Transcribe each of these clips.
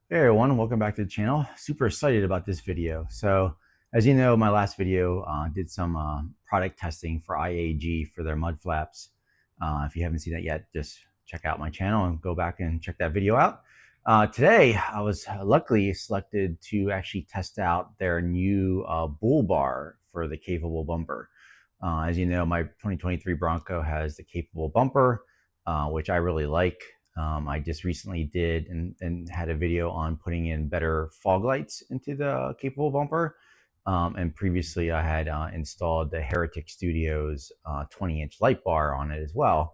Hey everyone, welcome back to the channel. Super excited about this video. So as you know, my last video did some product testing for IAG for their mud flaps. If you haven't seen that yet, just check out my channel and go back and check that video out. Today, I was luckily selected to actually test out their new bull bar for the Capable Bumper. As you know, my 2023 Bronco has the Capable Bumper, which I really like. I just recently did and had a video on putting in better fog lights into the Capable Bumper. And previously I had installed the Heretic Studios 20-inch light bar on it as well.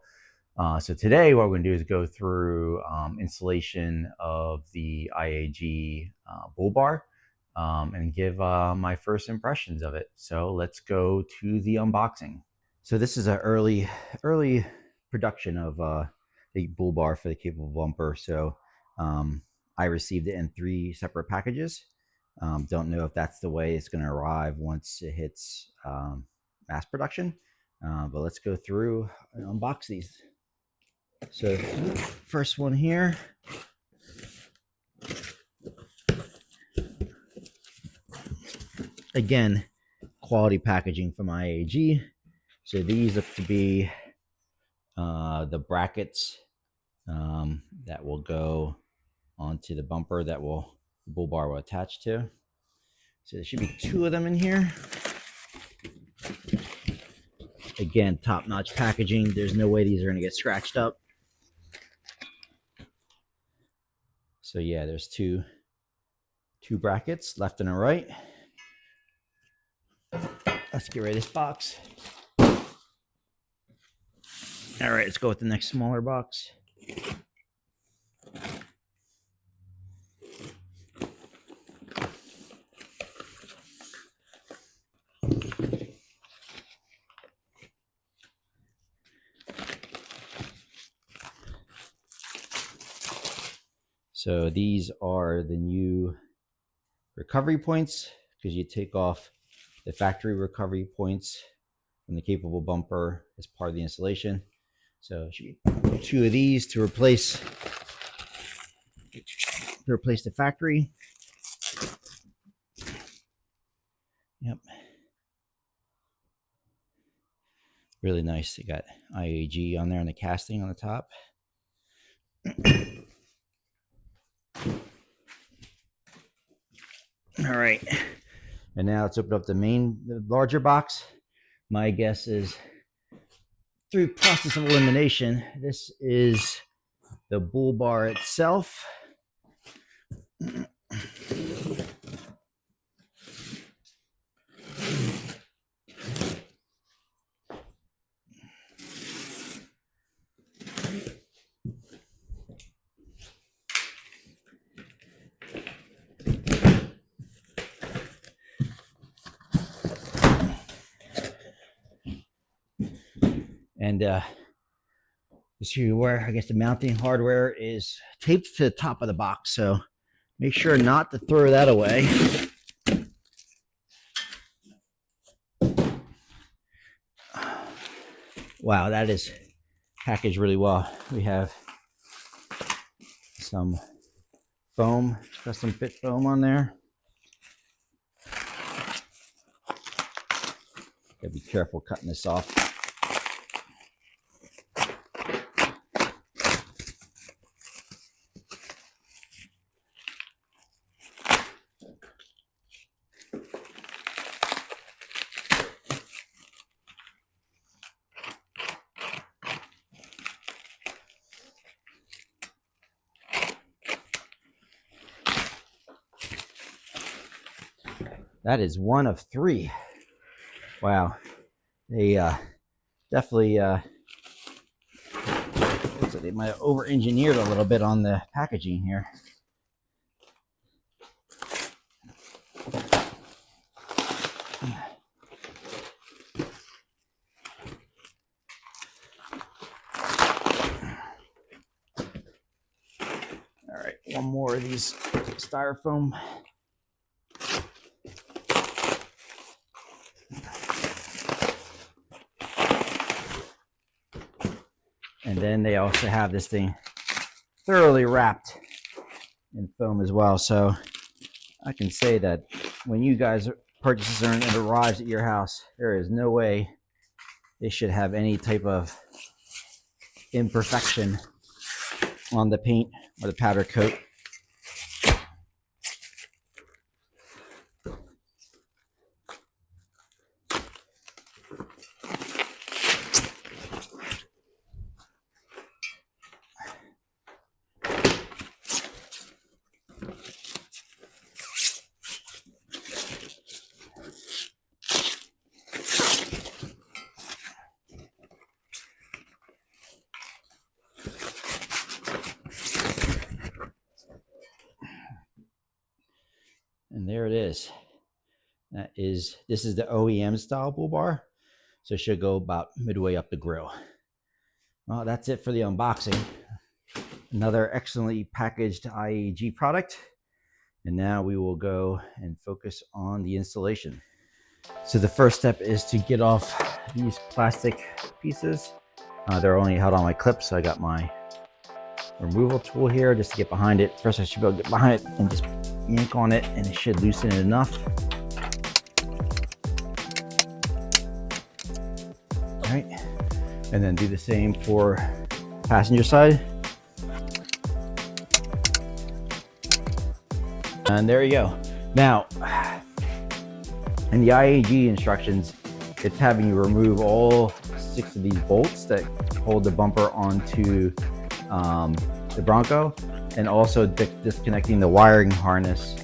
So today what we're going to do is go through installation of the IAG Bullbar and give my first impressions of it. So let's go to the unboxing. So this is an early production of the bull bar for the Capable Bumper. So I received it in 3 separate packages. Don't know if that's the way it's going to arrive once it hits mass production, but let's go through and unbox these. So first one here. Again, quality packaging from IAG. So these look to be the brackets that will go onto the bumper that the bull bar will attach to. So there should be 2 of them in here. Again, top-notch packaging. There's no way these are going to get scratched up. So yeah, there's two brackets, left and a right. Let's get rid of this box. All right, let's go with the next smaller box. So these are the new recovery points, because you take off the factory recovery points from the Capable Bumper as part of the installation. So 2 of these to replace the factory. Yep. Really nice. They got IAG on there on the casting on the top. All right. And now let's open up the larger box. My guess is through process of elimination, this is the bull bar itself. And just so you're aware, I guess the mounting hardware is taped to the top of the box, so make sure not to throw that away. Wow, that is packaged really well. We have some foam, custom fit foam on there. Gotta be careful cutting this off. That is 1 of 3. Wow. They definitely so they might have over-engineered a little bit on the packaging here. All right, 1 more of these styrofoam. And then they also have this thing thoroughly wrapped in foam as well. So I can say that when you guys purchase this and it arrives at your house, there is no way it should have any type of imperfection on the paint or the powder coat. And there it is. This is the OEM style bull bar. So it should go about midway up the grill. Well, that's it for the unboxing. Another excellently packaged IAG product. And now we will go and focus on the installation. So the first step is to get off these plastic pieces. They're only held on my clips, so I got my removal tool here just to get behind it. First, I should be able to get behind it and just yank on it, and it should loosen it enough. All right, and then do the same for passenger side. And there you go. Now, in the IAG instructions, it's having you remove all 6 of these bolts that hold the bumper onto the Bronco, and also disconnecting the wiring harness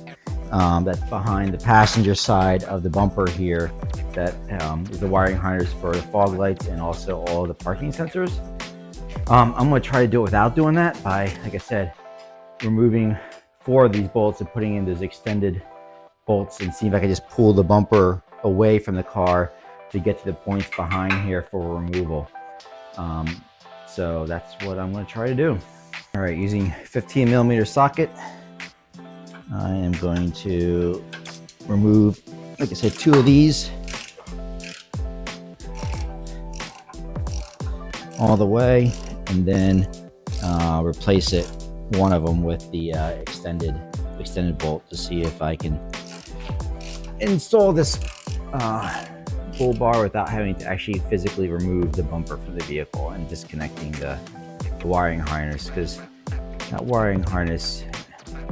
that's behind the passenger side of the bumper here. That is the wiring harness for the fog lights and also all the parking sensors. I'm going to try to do it without doing that by, like I said, removing 4 of these bolts and putting in those extended bolts, and see if I can just pull the bumper away from the car to get to the points behind here for removal. So that's what I'm going to try to do. All right, using 15mm socket, I am going to remove, like I said, 2 of these all the way, and then replace it, one of them, with the extended bolt to see if I can install this bull bar without having to actually physically remove the bumper from the vehicle and disconnecting the wiring harness, because that wiring harness,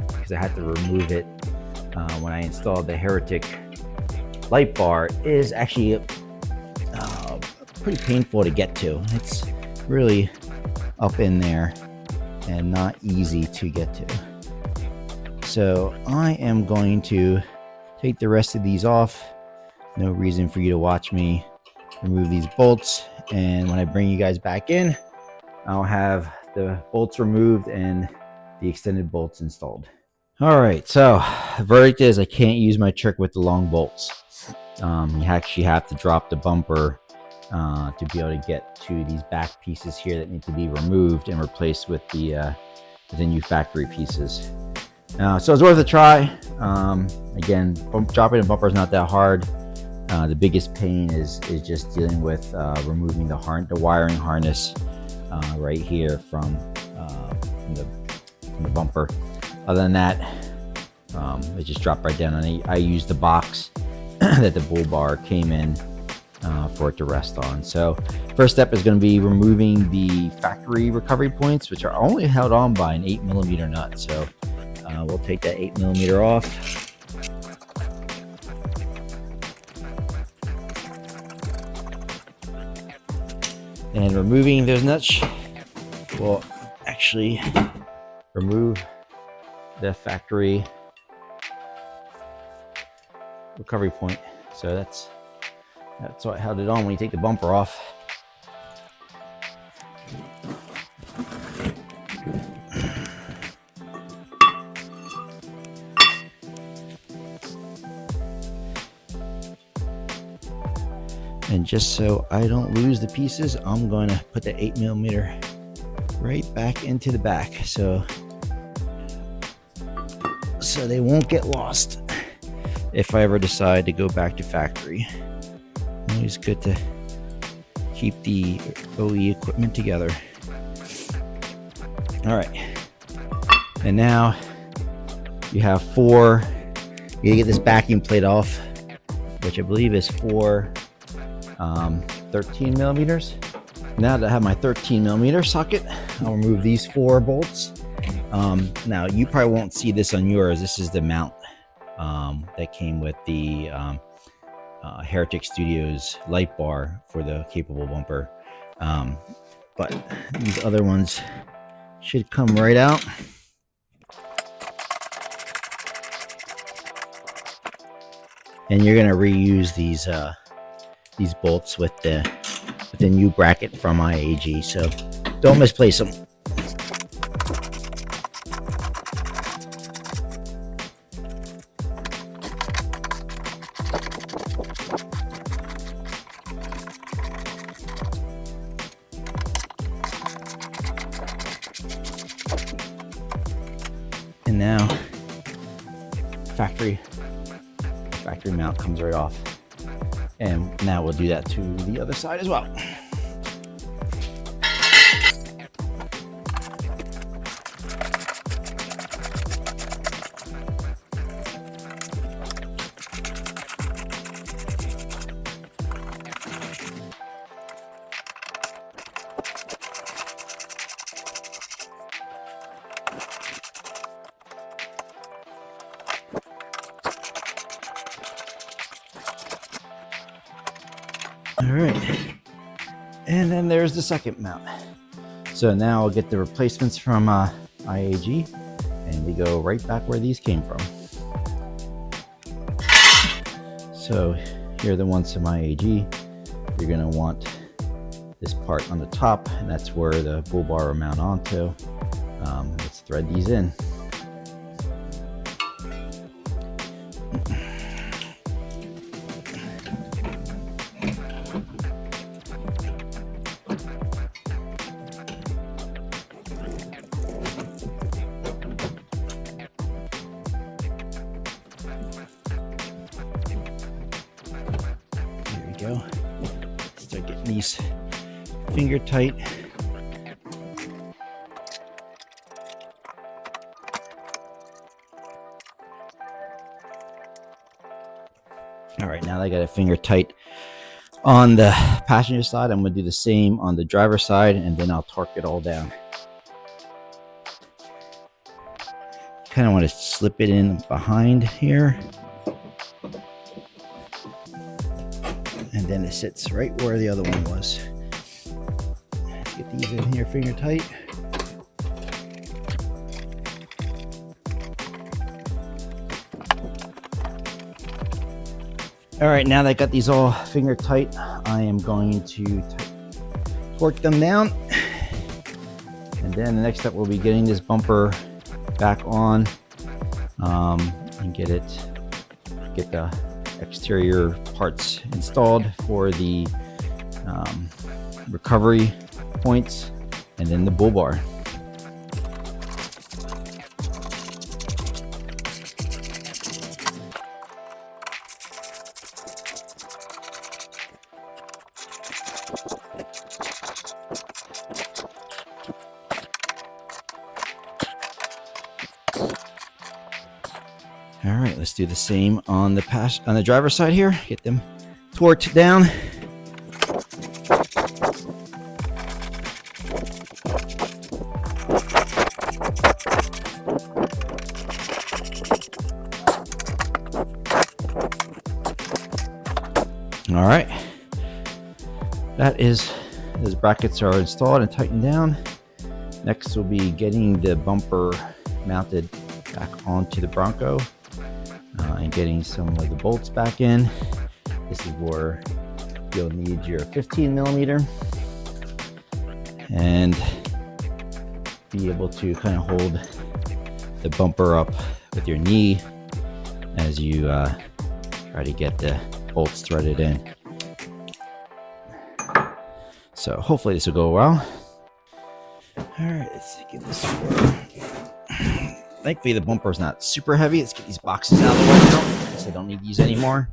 because I had to remove it when I installed the Heretic light bar, is actually pretty painful to get to. It's really up in there and not easy to get to. So I am going to take the rest of these off. No reason for you to watch me remove these bolts, and when I bring you guys back in, I'll have the bolts removed and the extended bolts installed. All right, so the verdict is I can't use my trick with the long bolts. You actually have to drop the bumper to be able to get to these back pieces here that need to be removed and replaced with the new factory pieces. So it's worth a try. Again, dropping a bumper is not that hard. The biggest pain is just dealing with removing the wiring harness right here from the bumper. Other than that, it just dropped right down. And I used the box that the bull bar came in for it to rest on. So first step is going to be removing the factory recovery points, which are only held on by an 8mm nut. So we'll take that 8mm off. And removing those nuts will actually remove the factory recovery point. So that's what held it on when you take the bumper off. And just so I don't lose the pieces, I'm going to put the 8mm right back into the back, so they won't get lost if I ever decide to go back to factory. Always good to keep the OE equipment together. All right, and now You have four. You get this backing plate off, which I believe is for 13 millimeters. Now that I have my 13 millimeter socket, I'll remove these four bolts. Now you probably won't see this on yours. This is the mount that came with the Heritage Studios light bar for the Capable bumper. But these other ones should come right out. And you're gonna reuse these bolts with the new bracket from IAG, so don't misplace them. And now factory mount comes right off. And now we'll do that to the other side as well. All right, and then there's the second mount. So now I'll get the replacements from IAG, and they go right back where these came from. So here are the ones from IAG. You're gonna want this part on the top, and that's where the bull bar will mount onto. Let's thread these in. Go. Start getting these finger tight. All right, now that I got a finger tight on the passenger side, I'm gonna do the same on the driver's side, and then I'll torque it all down. Kind of want to slip it in behind here. And then it sits right where the other one was. Let's get these in here finger tight. All right, now that I got these all finger tight, I am going to torque them down. And then the next step will be getting this bumper back on and get the exterior parts installed for the recovery points, and then the bull bar. All right, let's do the same on the driver's side here. Get them torqued down. All right, those brackets are installed and tightened down. Next will be getting the bumper mounted back onto the Bronco and getting some of the bolts back in. This is where you'll need your 15 millimeter and be able to kind of hold the bumper up with your knee as you try to get the bolts threaded in. So hopefully this will go well. All right, let's get this working. Thankfully the bumper is not super heavy. Let's get these boxes out of the way now, because I don't need these anymore.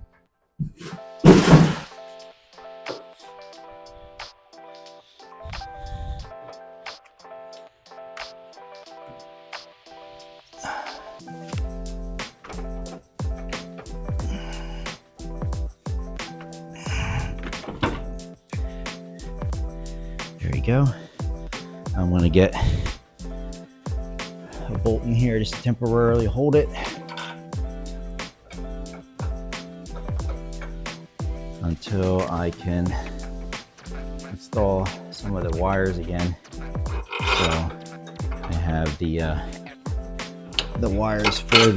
go. I'm gonna get a bolt in here just to temporarily hold it until I can install some of the wires again. So I have the wires for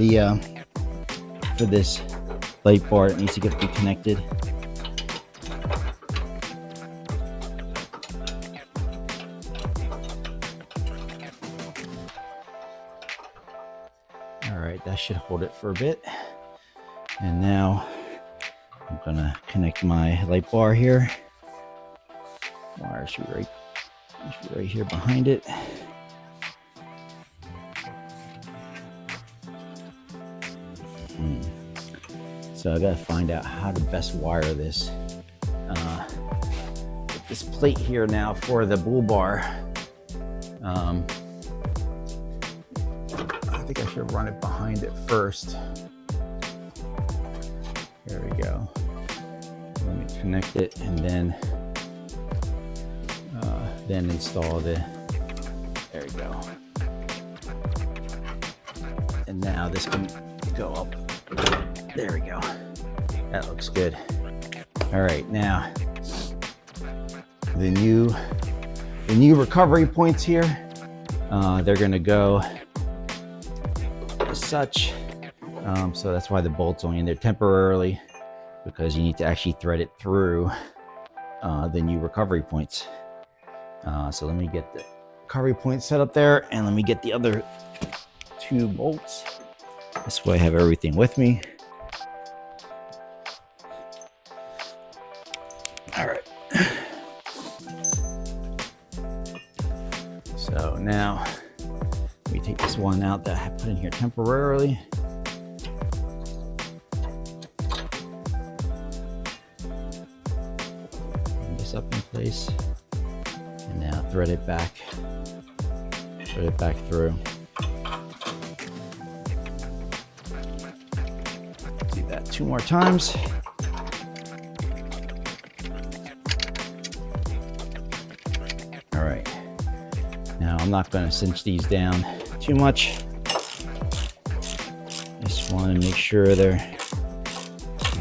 this light bar that needs to get reconnected. All right, that should hold it for a bit. And now I'm gonna connect my light bar here. Wire should be right here behind it. So I gotta find out how to best wire this. This plate here now for the Bullbar. I think I should run it behind it first. There we go. Let me connect it and then install the. There we go. And now this can go up. There we go. That looks good. All right, now the new recovery points here. They're gonna go as such. So that's why the bolt's only in there temporarily, because you need to actually thread it through the new recovery points. So let me get the recovery point set up there, and let me get the other 2 bolts. This way I have everything with me. All right. So now let me take this one out that I put in here temporarily. Bring this up in place, and now thread it back through. Do that 2 more times. All right. Now I'm not going to cinch these down too much. Just want to make sure they're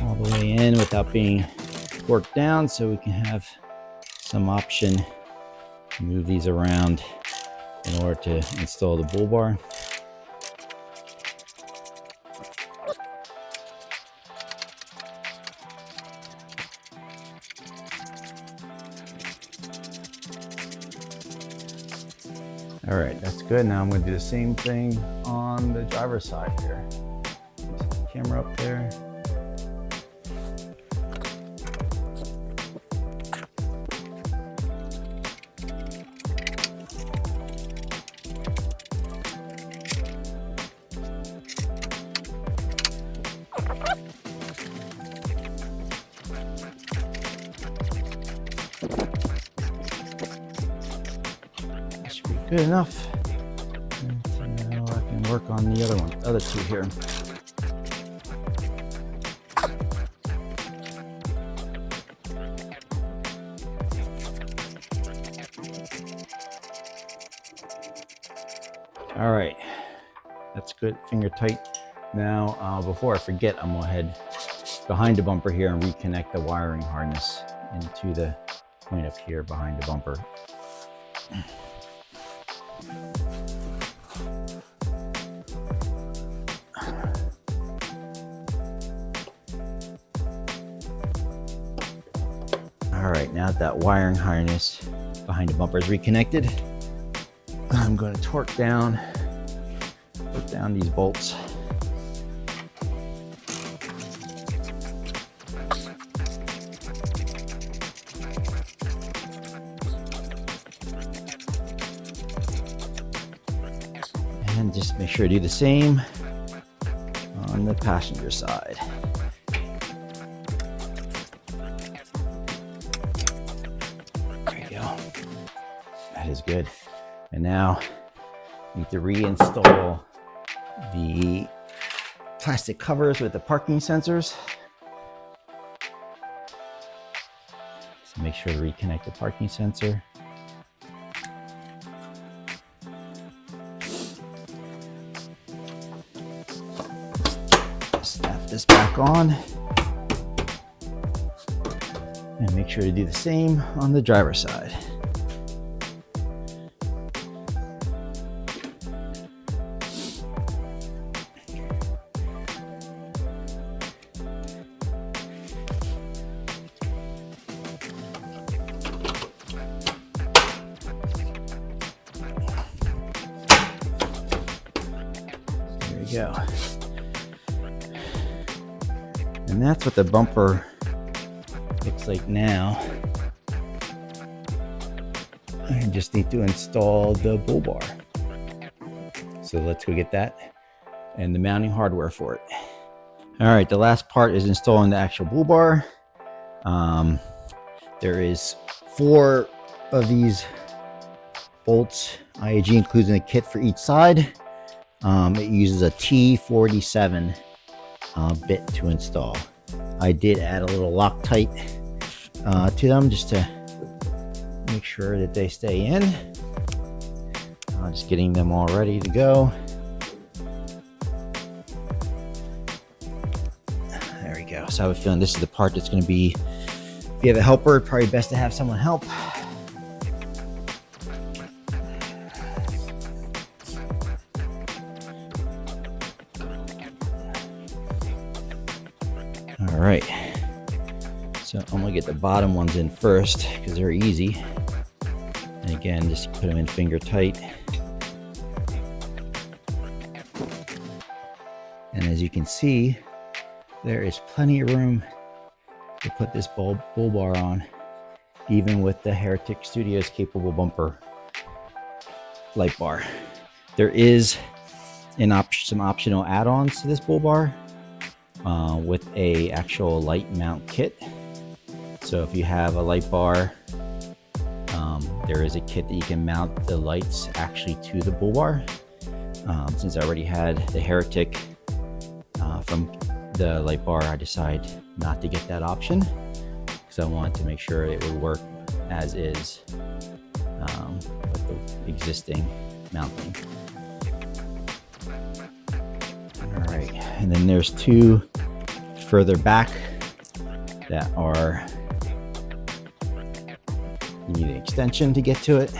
all the way in without being worked down, so we can have some option to move these around in order to install the Bullbar. All right, that's good. Now I'm going to do the same thing on the driver's side here. Set the camera up there. Good enough. And so now I can work on the other 2 here. All right, that's good, finger tight. Now, before I forget, I'm gonna head behind the bumper here and reconnect the wiring harness into the point up here behind the bumper. All right, now that wiring harness behind the bumper is reconnected, I'm going to put down these bolts. And just make sure to do the same on the passenger side. There you go. That is good. And now I need to reinstall the plastic covers with the parking sensors. So make sure to reconnect the parking sensor. put this back on and make sure to do the same on the driver's side. There we go. And that's what the bumper looks like now. I just need to install the bull bar. So let's go get that and the mounting hardware for it. All right, the last part is installing the actual bull bar. There is 4 of these bolts. IAG includes in a kit for each side. It uses a T47 bit to install. I did add a little Loctite to them just to make sure that they stay in. Just getting them all ready to go. There we go. So I have a feeling this is the part that's going to be, if you have a helper, probably best to have someone help. All right, so I'm gonna get the bottom ones in first because they're easy. And again, just put them in finger tight. And as you can see, there is plenty of room to put this bull bar on, even with the Heretic Studios Capable Bumper light bar. There is some optional add-ons to this bull bar. With a actual light mount kit. So if you have a light bar, there is a kit that you can mount the lights actually to the bull bar. Since I already had the Heretic from the light bar, I decided not to get that option because I wanted to make sure it would work as is with the existing mounting. All right, and then there's 2 further back that are, you need an extension to get to it.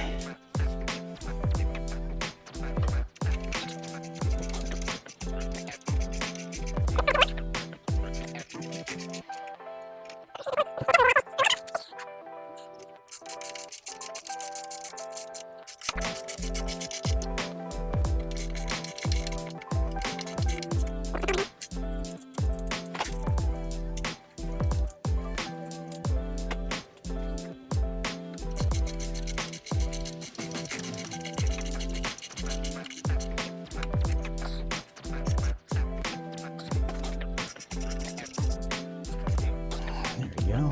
Go.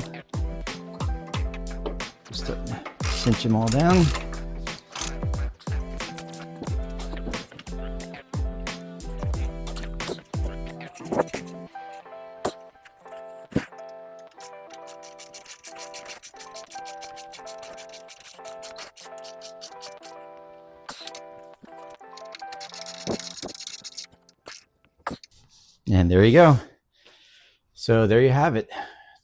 Just cinch them all down. And there you go. So there you have it.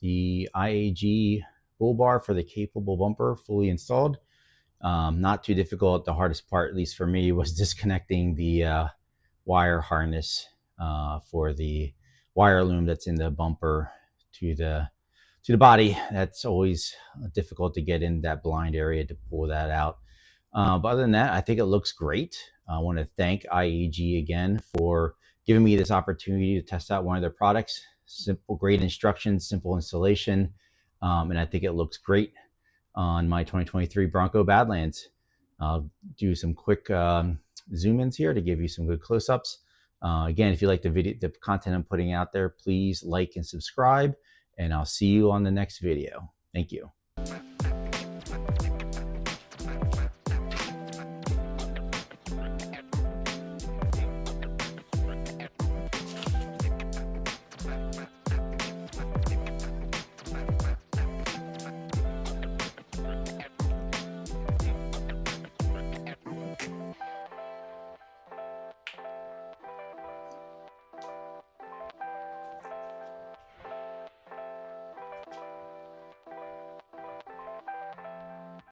The IAG bull bar for the Capable Bumper fully installed. Not too difficult. The hardest part, at least for me, was disconnecting the wire harness for the wire loom that's in the bumper to the body. That's always difficult to get in that blind area to pull that out. But other than that, I think it looks great. I want to thank IAG again for giving me this opportunity to test out one of their products. Simple, great instructions, simple installation, and I think it looks great on my 2023 Bronco Badlands. I'll do some quick zoom ins here to give you some good close-ups. Again, if you like the content I'm putting out there, please like and subscribe, and I'll see you on the next video. Thank you.